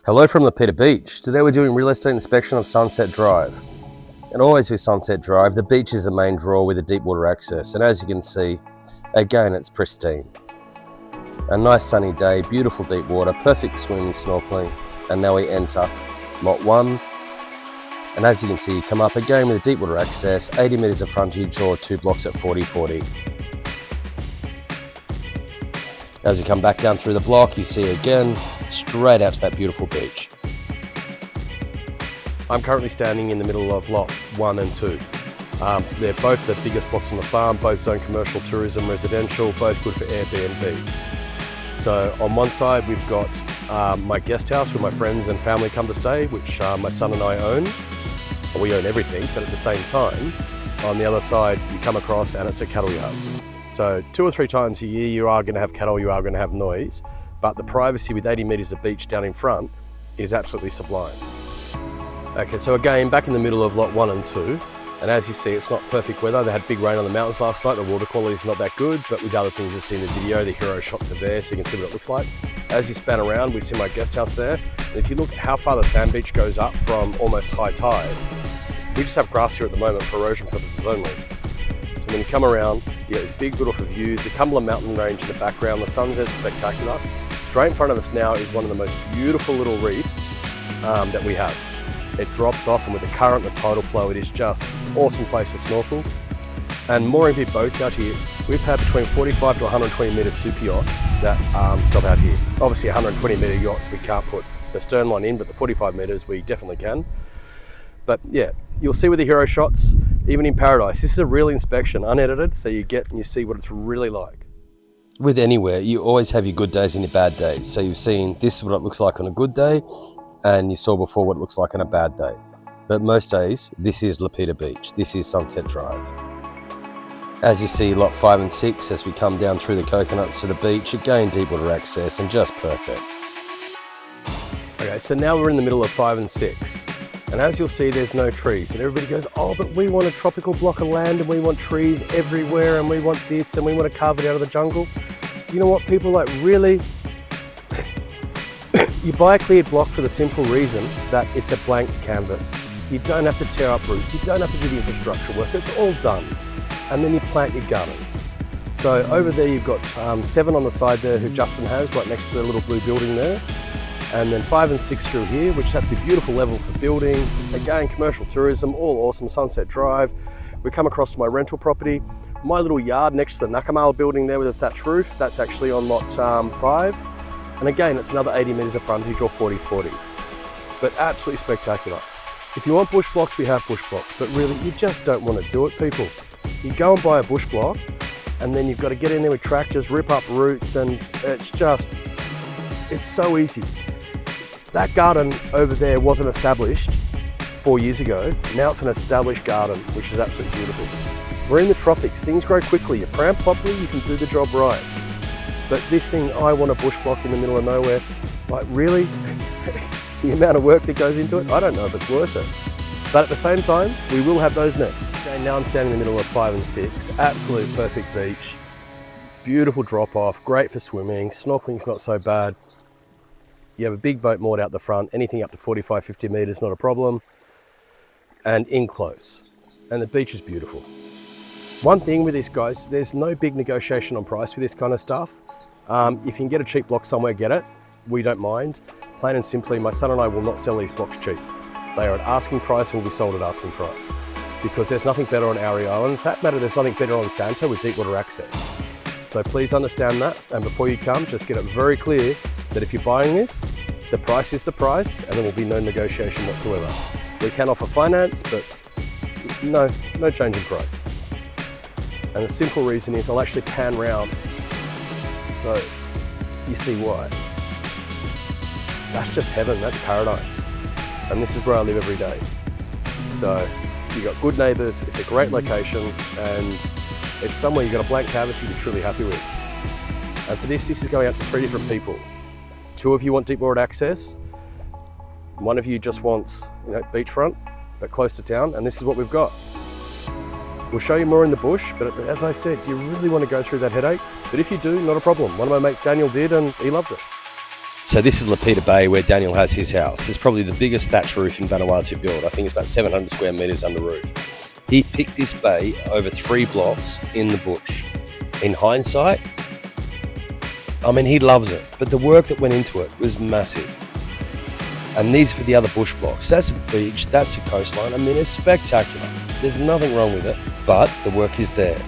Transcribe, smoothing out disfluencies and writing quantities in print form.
Hello from Lapita Beach. Today we're doing real estate inspection of Sunset Drive. And always with Sunset Drive, the beach is the main draw with the deep water access. And as you can see, again, it's pristine. A nice sunny day, beautiful deep water, perfect swimming, snorkeling. And now we enter Lot 1. And as you can see, you come up again with a deep water access, 80 metres of frontage or 2 blocks at 40/40. As you come back down through the block, you see again, straight out to that beautiful beach. I'm currently standing in the middle of Lot 1 and 2. They're both the biggest blocks on the farm, both zone commercial, tourism, residential, both good for Airbnb. So on one side, we've got my guest house where my friends and family come to stay, which my son and I own. Well, we own everything, but at the same time, on the other side, you come across and it's a cattle yard. So 2 or 3 times a year, you are going to have cattle, you are going to have noise, but the privacy with 80 metres of beach down in front is absolutely sublime. Okay, so again, back in the middle of Lot 1 and 2, and as you see, it's not perfect weather. They had big rain on the mountains last night. The water quality is not that good, but with other things you see in the video, the hero shots are there, so you can see what it looks like. As you span around, we see my guest house there. And if you look at how far the sand beach goes up from almost high tide, we just have grass here at the moment for erosion purposes only. So when you come around, you get this big beautiful view, the Cumberland mountain range in the background, the sunset's spectacular. Straight in front of us now is one of the most beautiful little reefs that we have. It drops off, and with the current, the tidal flow, it is just an awesome place to snorkel. And mooring big boats out here, we've had between 45 to 120 metre super yachts that stop out here. Obviously 120 metre yachts we can't put the stern line in, but the 45 metres we definitely can. But yeah, you'll see with the hero shots, even in paradise, this is a real inspection, unedited, so you get and you see what it's really like. With anywhere, you always have your good days and your bad days. So you've seen this is what it looks like on a good day, and you saw before what it looks like on a bad day. But most days, this is Lapita Beach. This is Sunset Drive. As you see, Lot 5 and 6, as we come down through the coconuts to the beach, again, deep water access and just perfect. Okay, so now we're in the middle of 5 and 6. And as you'll see, there's no trees. And everybody goes, oh, but we want a tropical block of land and we want trees everywhere and we want this and we want to carve it out of the jungle. You know what, people, like, really? You buy a cleared block for the simple reason that it's a blank canvas. You don't have to tear up roots. You don't have to do the infrastructure work. It's all done. And then you plant your gardens. So over there, you've got 7 on the side there who Justin has right next to the little blue building there. And then 5 and 6 through here, which is actually a beautiful level for building. Again, commercial tourism, all awesome, Sunset Drive. We come across to my rental property. My little yard next to the Nakamala building there with a thatched roof, that's actually on Lot 5. And again, it's another 80 metres of frontage or 40/40. But absolutely spectacular. If you want bush blocks, we have bush blocks, but really, you just don't want to do it, people. You go and buy a bush block, and then you've got to get in there with tractors, rip up roots, and it's so easy. That garden over there wasn't established 4 years ago. Now it's an established garden, which is absolutely beautiful. We're in the tropics, things grow quickly. You plant properly, you can do the job right. But this thing, I want a bush block in the middle of nowhere. Like, really? The amount of work that goes into it, I don't know if it's worth it. But at the same time, we will have those next. Okay, now I'm standing in the middle of 5 and 6. Absolute perfect beach. Beautiful drop off, great for swimming. Snorkeling's not so bad. You have a big boat moored out the front, anything up to 45, 50 metres, not a problem. And in close. And the beach is beautiful. One thing with this, guys, there's no big negotiation on price with this kind of stuff. If you can get a cheap block somewhere, get it. We don't mind. Plain and simply, my son and I will not sell these blocks cheap. They are at asking price and will be sold at asking price. Because there's nothing better on Aore Island. For that matter, there's nothing better on Santo with deep water access. So please understand that. And before you come, just get it very clear that if you're buying this, the price is the price and there will be no negotiation whatsoever. We can offer finance, but no change in price. And the simple reason is I'll actually pan round so you see why. That's just heaven, that's paradise. And this is where I live every day. So you've got good neighbours, it's a great location, and it's somewhere you've got a blank canvas you'll be truly happy with. And for this is going out to 3 different people. 2 of you want deep water access, 1 of you just wants, beachfront, but close to town, and this is what we've got. We'll show you more in the bush, but as I said, do you really want to go through that headache? But if you do, not a problem. One of my mates, Daniel, did, and he loved it. So this is Lapita Bay where Daniel has his house. It's probably the biggest thatch roof in Vanuatu built. I think it's about 700 square metres under roof. He picked this bay over 3 blocks in the bush. In hindsight, I mean, he loves it, but the work that went into it was massive. And these are for the other bush blocks. That's a beach, that's a coastline. I mean, it's spectacular. There's nothing wrong with it, but the work is there.